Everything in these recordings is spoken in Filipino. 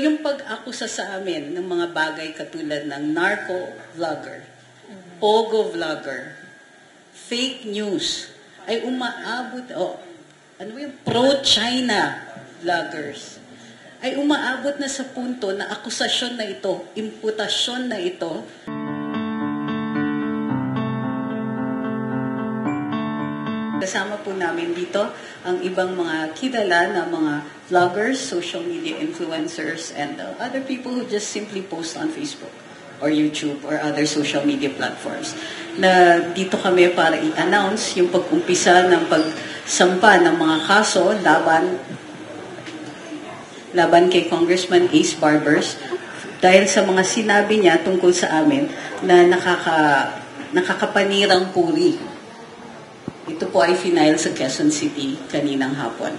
Yung pag-akusa sa amin ng mga bagay katulad ng narco-vlogger, pogo-vlogger, fake news, ay umaabot, pro-China vloggers, ay umaabot na sa punto na akusasyon na ito, imputasyon na ito. Kasama po namin dito ang ibang mga kilala na mga vloggers, social media influencers, and other people who just simply post on Facebook or YouTube or other social media platforms. Na dito kami para i-announce yung pag-umpisa ng pagsampa ng mga kaso laban kay Congressman Ace Barbers dahil sa mga sinabi niya tungkol sa amin na nakakapanirang puri. Ito po ay final sa Quezon City kaninang hapon.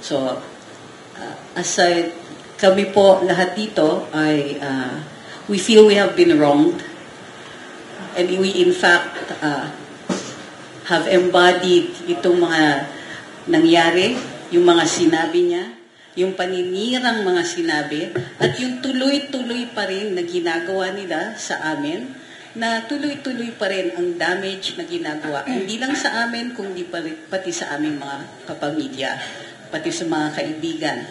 So, aside, kami po lahat dito ay we feel we have been wronged and we in fact have embodied itong mga nangyari, yung mga sinabi niya, yung paninirang mga sinabi, at yung tuloy-tuloy pa rin na ginagawa nila sa amin, na tuloy-tuloy pa rin ang damage na ginagawa. Hindi lang sa amin, kundi pati sa aming mga kapamilya, pati sa mga kaibigan.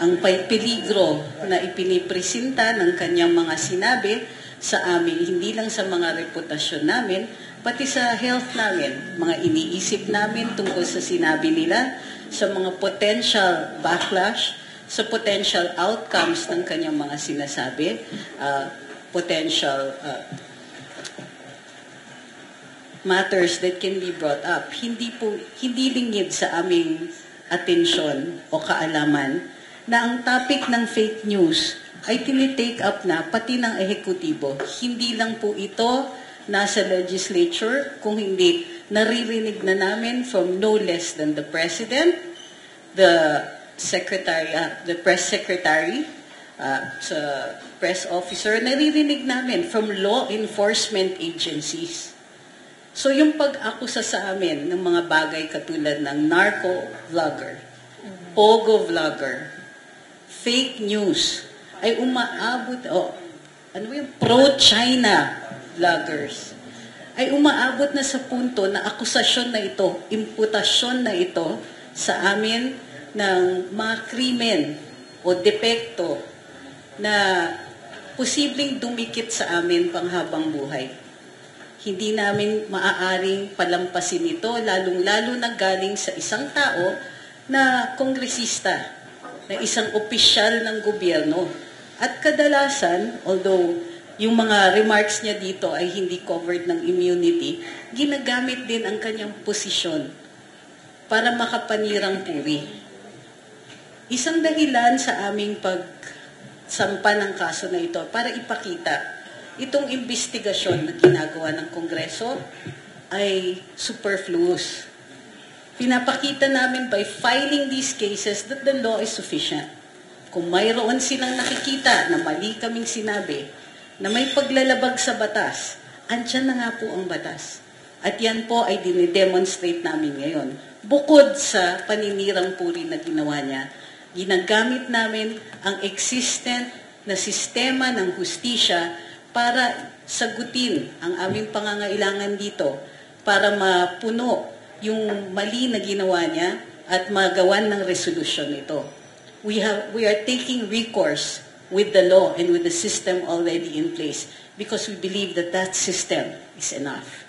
Ang peligro na ipinipresenta ng kanyang mga sinabi sa amin, hindi lang sa mga reputasyon namin, pati sa health namin, mga iniisip namin tungkol sa sinabi nila, sa mga potential backlash, sa potential outcomes ng kanyang mga sinasabi, potential matters that can be brought up. Hindi lingid sa aming atensyon o kaalaman na ang topic ng fake news ay tinitake up na pati ng ehekutibo. Hindi lang po ito nasa legislature, kung hindi naririnig na namin from no less than the President, the Press Secretary, sa press officer, naririnig namin from law enforcement agencies. So yung pag-akusa sa amin ng mga bagay katulad ng narco-vlogger, pogo-vlogger, fake news, ay umaabot, pro-China vloggers, ay umaabot na sa punto na akusasyon na ito, imputasyon na ito sa amin ng mga krimen o depekto na posibleng dumikit sa amin panghabang buhay. Hindi namin maaaring palampasin ito, lalong-lalo na galing sa isang tao na kongresista, na isang opisyal ng gobyerno. At kadalasan, although yung mga remarks niya dito ay hindi covered ng immunity, ginagamit din ang kanyang posisyon para makapanirang puri. Isang dahilan sa aming pagsampa ng kaso na ito para ipakita itong investigasyon na ginagawa ng Kongreso ay superfluous. Pinapakita namin by filing these cases that the law is sufficient. Kung mayroon silang nakikita na mali kaming sinabi, na may paglalabag sa batas, andyan na nga po ang batas. At yan po ay dinidemonstrate namin ngayon. Bukod sa paninirang puri na ginawa niya, ginagamit namin ang existent na sistema ng hustisya para sagutin ang aming pangangailangan dito para mapuno yung mali na ginawa niya at magawan ng resolusyon ito. We are taking recourse with the law and with the system already in place because we believe that that system is enough.